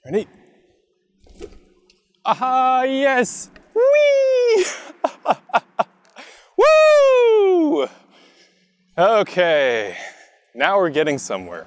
Ready? Aha, yes! Whee! Woo! Okay, now we're getting somewhere.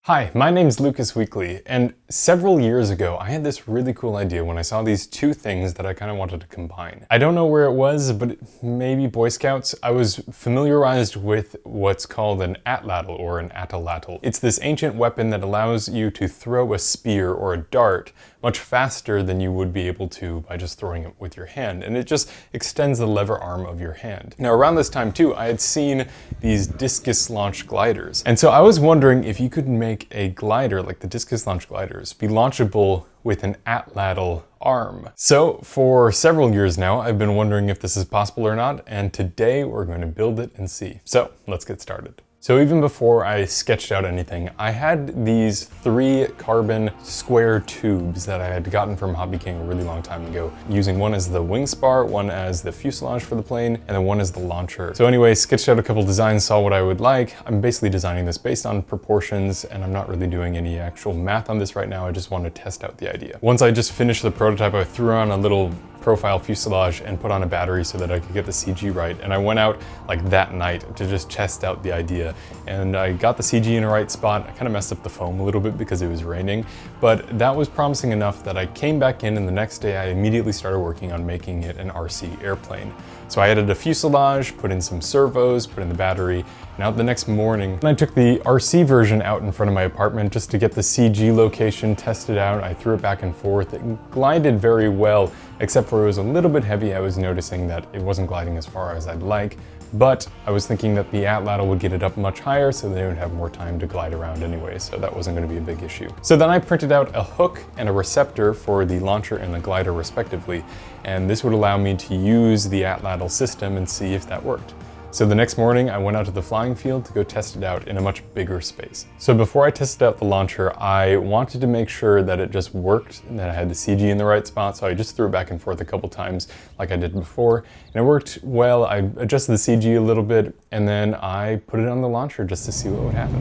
Hi, my name's Lucas Weakley, and several years ago I had this really cool idea when I saw these two things that I kind of wanted to combine. I don't know where it was, but maybe Boy Scouts. I was familiarized with what's called an Atlatl or an Atlatl. It's this ancient weapon that allows you to throw a spear or a dart much faster than you would be able to by just throwing it with your hand, and it just extends the lever arm of your hand. Now around this time too, I had seen these discus launch gliders, and so I was wondering if you could make a glider like the discus launch gliders be launchable with an Atlatl arm. So for several years now, I've been wondering if this is possible or not, and today we're going to build it and see. So let's get started. So even before I sketched out anything, I had these 3 carbon square tubes that I had gotten from Hobby King a really long time ago, using one as the wing spar, one as the fuselage for the plane, and then one as the launcher. So anyway, sketched out a couple designs, saw what I would like. I'm basically designing this based on proportions, and I'm not really doing any actual math on this right now. I just want to test out the idea. Once I just finished the prototype, I threw on a little profile fuselage and put on a battery so that I could get the CG right. And I went out like that night to just test out the idea. And I got the CG in the right spot. I kind of messed up the foam a little bit because it was raining, but that was promising enough that I came back in, and the next day I immediately started working on making it an RC airplane. So I added a fuselage, put in some servos, put in the battery, and out the next morning, I took the RC version out in front of my apartment just to get the CG location tested out. I threw it back and forth. It glided very well, except for it was a little bit heavy. I was noticing that it wasn't gliding as far as I'd like, but I was thinking that the Atlatl would get it up much higher so they would have more time to glide around anyway, so that wasn't going to be a big issue. So then I printed out a hook and a receptor for the launcher and the glider respectively, and this would allow me to use the Atlatl system and see if that worked. So the next morning I went out to the flying field to go test it out in a much bigger space. So before I tested out the launcher, I wanted to make sure that it just worked and that I had the CG in the right spot, so I just threw it back and forth a couple times like I did before, and it worked well. I adjusted the CG a little bit, and then I put it on the launcher just to see what would happen.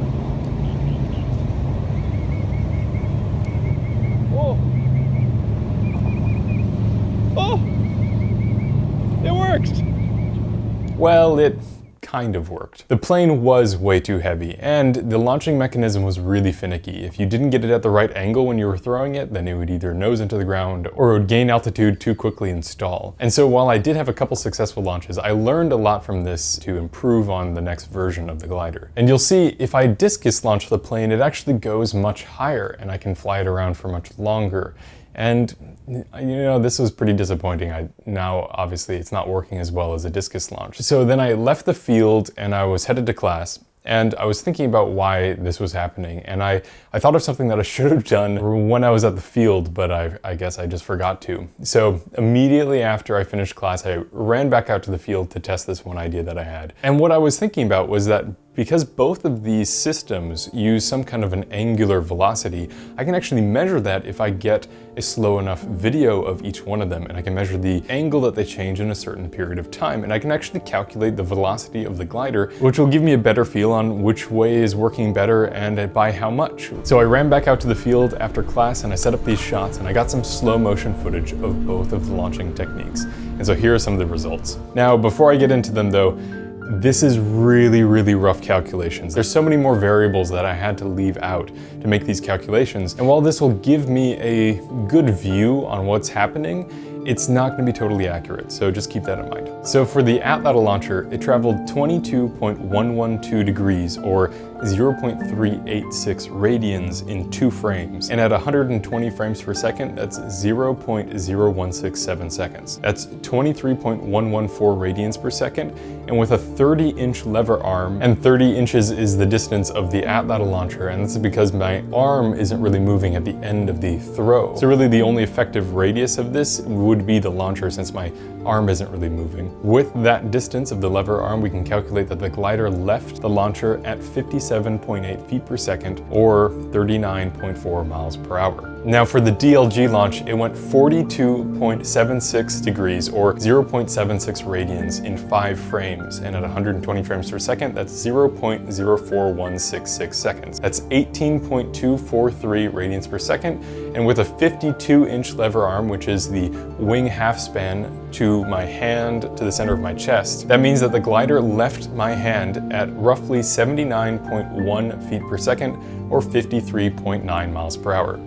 Whoa! Oh! It worked! Well, it kind of worked. The plane was way too heavy, and the launching mechanism was really finicky. If you didn't get it at the right angle when you were throwing it, then it would either nose into the ground or it would gain altitude too quickly and stall. And so while I did have a couple successful launches, I learned a lot from this to improve on the next version of the glider. And you'll see if I discus launch the plane, it actually goes much higher and I can fly it around for much longer. And you know, this was pretty disappointing. Now obviously it's not working as well as a discus launch. So then I left the field and I was headed to class, and I was thinking about why this was happening, and I thought of something that I should have done when I was at the field, but I guess I just forgot to. So immediately after I finished class, I ran back out to the field to test this one idea that I had. And what I was thinking about was that because both of these systems use some kind of an angular velocity, I can actually measure that if I get a slow enough video of each one of them, and I can measure the angle that they change in a certain period of time, and I can actually calculate the velocity of the glider, which will give me a better feel on which way is working better and by how much. So I ran back out to the field after class and I set up these shots, and I got some slow motion footage of both of the launching techniques. And so here are some of the results. Now, before I get into them though, this is really, really rough calculations. There's so many more variables that I had to leave out to make these calculations. And while this will give me a good view on what's happening, it's not going to be totally accurate, so just keep that in mind. So for the Atlatl launcher, it traveled 22.112 degrees, or 0.386 radians in 2 frames. And at 120 frames per second, that's 0.0167 seconds. That's 23.114 radians per second, and with a 30-inch lever arm, and 30 inches is the distance of the Atlatl launcher, and this is because my arm isn't really moving at the end of the throw. So really the only effective radius of this would be the launcher, since my arm isn't really moving. With that distance of the lever arm, we can calculate that the glider left the launcher at 57.8 feet per second, or 39.4 miles per hour. Now for the DLG launch, it went 42.76 degrees or 0.76 radians in 5 frames, and at 120 frames per second, that's 0.04166 seconds. That's 18.243 radians per second, and with a 52-inch lever arm, which is the wing half span to my hand to the center of my chest, that means that the glider left my hand at roughly 79.1 feet per second or 53.9 miles per hour.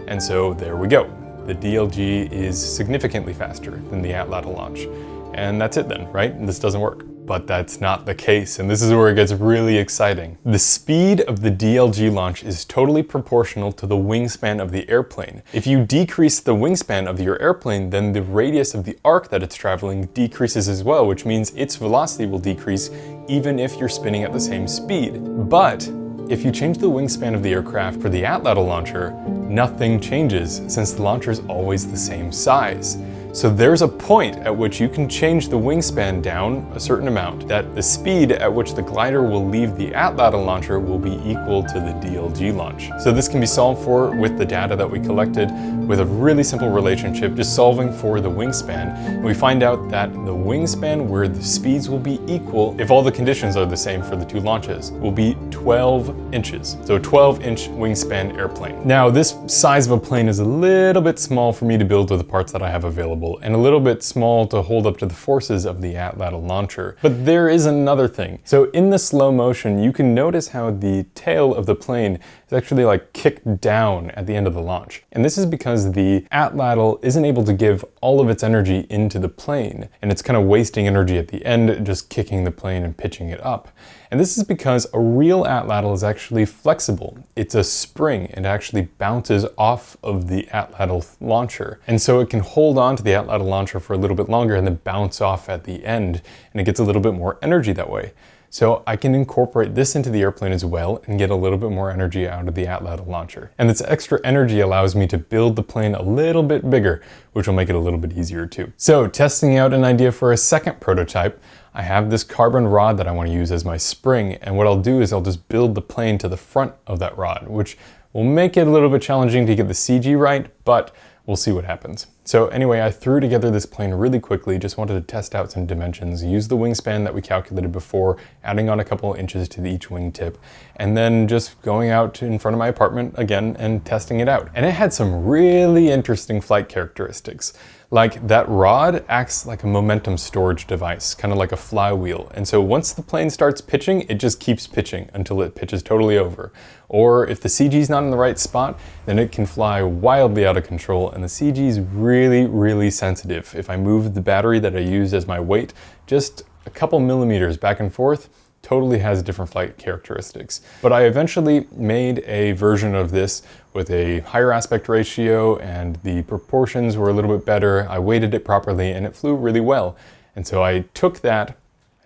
And so there we go. The DLG is significantly faster than the Atlatl launch. And that's it then, right? This doesn't work. But that's not the case, and this is where it gets really exciting. The speed of the DLG launch is totally proportional to the wingspan of the airplane. If you decrease the wingspan of your airplane, then the radius of the arc that it's traveling decreases as well, which means its velocity will decrease even if you're spinning at the same speed. But if you change the wingspan of the aircraft for the Atlatl launcher, nothing changes since the launcher is always the same size. So there's a point at which you can change the wingspan down a certain amount, that the speed at which the glider will leave the Atlatl launcher will be equal to the DLG launch. So this can be solved for with the data that we collected with a really simple relationship, just solving for the wingspan. And we find out that the wingspan where the speeds will be equal, if all the conditions are the same for the two launches, will be 12 inches. So a 12-inch wingspan airplane. Now this size of a plane is a little bit small for me to build with the parts that I have available, and a little bit small to hold up to the forces of the Atlatl launcher. But there is another thing. So in the slow motion, you can notice how the tail of the plane is actually like kicked down at the end of the launch. And this is because the Atlatl isn't able to give all of its energy into the plane, and it's kind of wasting energy at the end, just kicking the plane and pitching it up. And this is because a real Atlatl is actually flexible. It's a spring. It actually bounces off of the Atlatl launcher. And so it can hold on to the Atlatl launcher for a little bit longer and then bounce off at the end. And it gets a little bit more energy that way. So I can incorporate this into the airplane as well and get a little bit more energy out of the Atlatl launcher. And this extra energy allows me to build the plane a little bit bigger, which will make it a little bit easier too. So testing out an idea for a second prototype, I have this carbon rod that I want to use as my spring, and what I'll do is I'll just build the plane to the front of that rod, which will make it a little bit challenging to get the CG right, but we'll see what happens. So anyway, I threw together this plane really quickly, just wanted to test out some dimensions, use the wingspan that we calculated before, adding on a couple inches to each wingtip, and then just going out in front of my apartment again and testing it out. And it had some really interesting flight characteristics. Like that rod acts like a momentum storage device, kind of like a flywheel. And so once the plane starts pitching, it just keeps pitching until it pitches totally over. Or if the CG is not in the right spot, then it can fly wildly out of control, and the CG is really sensitive. If I move the battery that I use as my weight just a couple millimeters back and forth, totally has different flight characteristics. But I eventually made a version of this with a higher aspect ratio, and the proportions were a little bit better. I weighted it properly and it flew really well. And so I took that,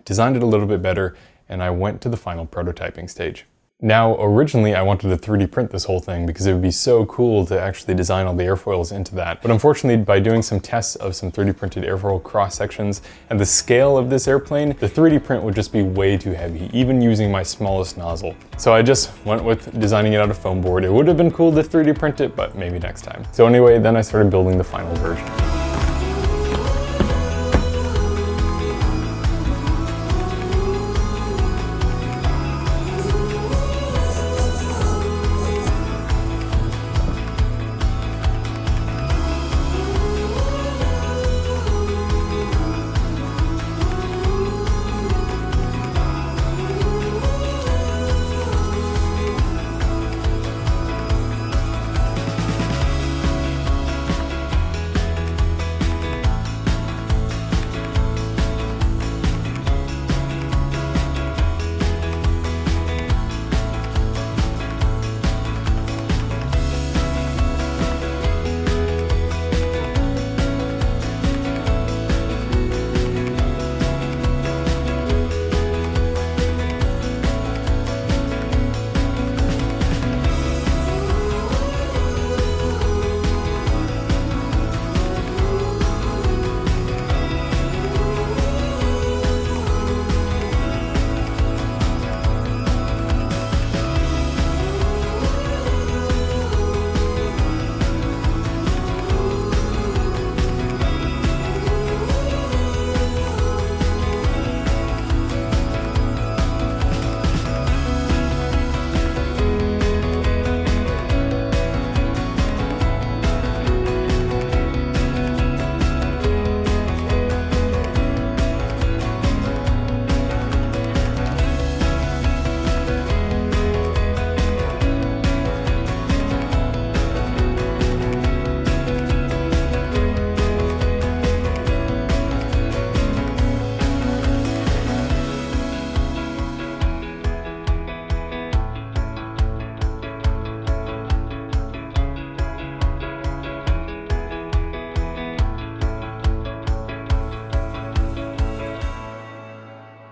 designed it a little bit better, and I went to the final prototyping stage. Now, originally I wanted to 3D print this whole thing because it would be so cool to actually design all the airfoils into that. But unfortunately, by doing some tests of some 3D printed airfoil cross sections and the scale of this airplane, the 3D print would just be way too heavy, even using my smallest nozzle. So I just went with designing it out of foam board. It would have been cool to 3D print it, but maybe next time. So anyway, then I started building the final version.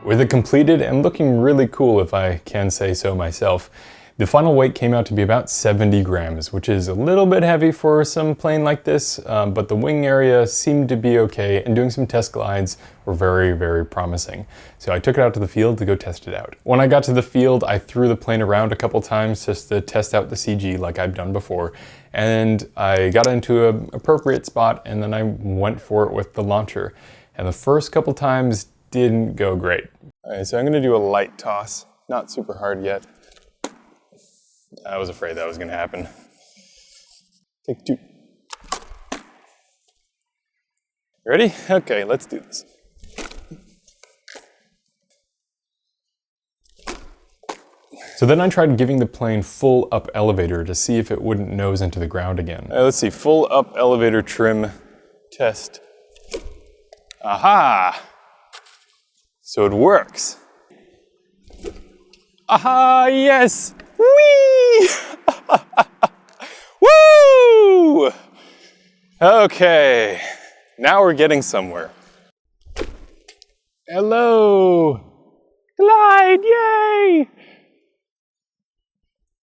With it completed and looking really cool, if I can say so myself, the final weight came out to be about 70 grams, which is a little bit heavy for some plane like this, but the wing area seemed to be okay, and doing some test glides were very, very promising. So I took it out to the field to go test it out. When I got to the field, I threw the plane around a couple times just to test out the CG like I've done before, and I got into an appropriate spot, and then I went for it with the launcher. And the first couple times didn't go great. All right, so I'm gonna do a light toss, not super hard yet. I was afraid that was going to happen. Take two. Ready? Okay, let's do this. So then I tried giving the plane full up elevator to see if it wouldn't nose into the ground again. Let's see, full up elevator trim test. Aha! So it works. Aha, yes! Whee! Woo! Okay, now we're getting somewhere. Hello! Glide, yay!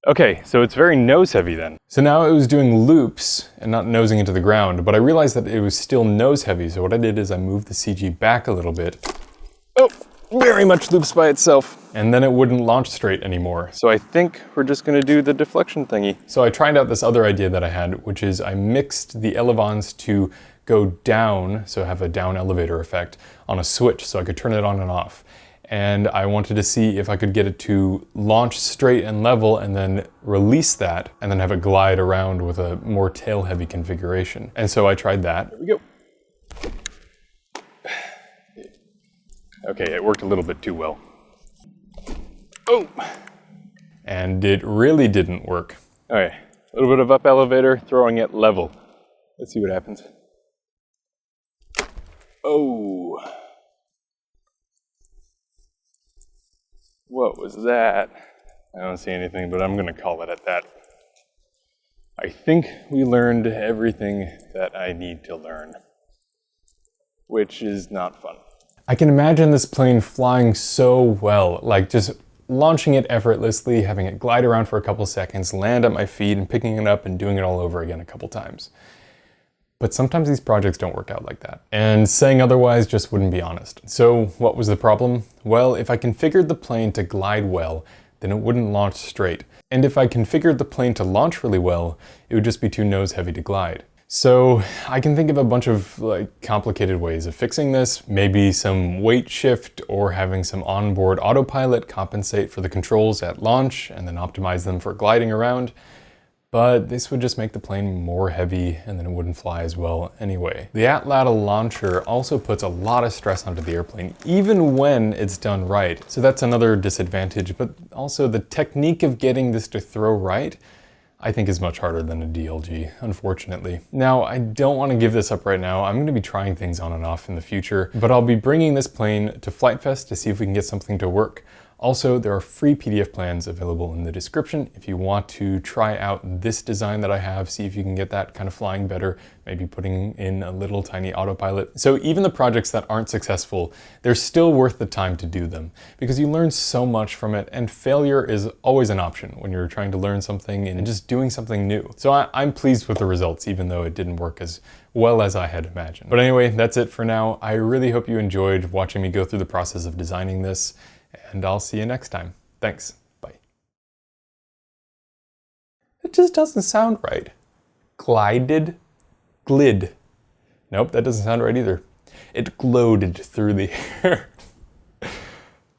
Okay, so it's very nose heavy then. So now it was doing loops and not nosing into the ground, but I realized that it was still nose heavy, so what I did is I moved the CG back a little bit. Oh! Very much loops by itself. And then it wouldn't launch straight anymore. So I think we're just gonna do the deflection thingy. So I tried out this other idea that I had, which is I mixed the elevons to go down, so have a down elevator effect, on a switch so I could turn it on and off. And I wanted to see if I could get it to launch straight and level and then release that and then have it glide around with a more tail heavy configuration. And so I tried that. There we go. Okay, it worked a little bit too well. Oh! And it really didn't work. All right, a little bit of up elevator, throwing it level. Let's see what happens. Oh! What was that? I don't see anything, but I'm gonna call it at that. I think we learned everything that I need to learn, which is not fun. I can imagine this plane flying so well, like just launching it effortlessly, having it glide around for a couple seconds, land at my feet, and picking it up and doing it all over again a couple times. But sometimes these projects don't work out like that. And saying otherwise just wouldn't be honest. So what was the problem? Well, if I configured the plane to glide well, then it wouldn't launch straight. And if I configured the plane to launch really well, it would just be too nose heavy to glide. So I can think of a bunch of complicated ways of fixing this. Maybe some weight shift or having some onboard autopilot compensate for the controls at launch and then optimize them for gliding around. But this would just make the plane more heavy and then it wouldn't fly as well anyway. The Atlatl launcher also puts a lot of stress onto the airplane, even when it's done right. So that's another disadvantage, but also the technique of getting this to throw right I think is much harder than a DLG, unfortunately. Now, I don't want to give this up right now. I'm going to be trying things on and off in the future, but I'll be bringing this plane to Flight Fest to see if we can get something to work. Also, there are free PDF plans available in the description if you want to try out this design that I have, see if you can get that kind of flying better, maybe putting in a little tiny autopilot. So even the projects that aren't successful, they're still worth the time to do them because you learn so much from it, and failure is always an option when you're trying to learn something and just doing something new. So I'm pleased with the results, even though it didn't work as well as I had imagined. But anyway, that's it for now. I really hope you enjoyed watching me go through the process of designing this, and I'll see you next time. Thanks. Bye. It just doesn't sound right. Glided? Glid. Nope, that doesn't sound right either. It glowed through the air.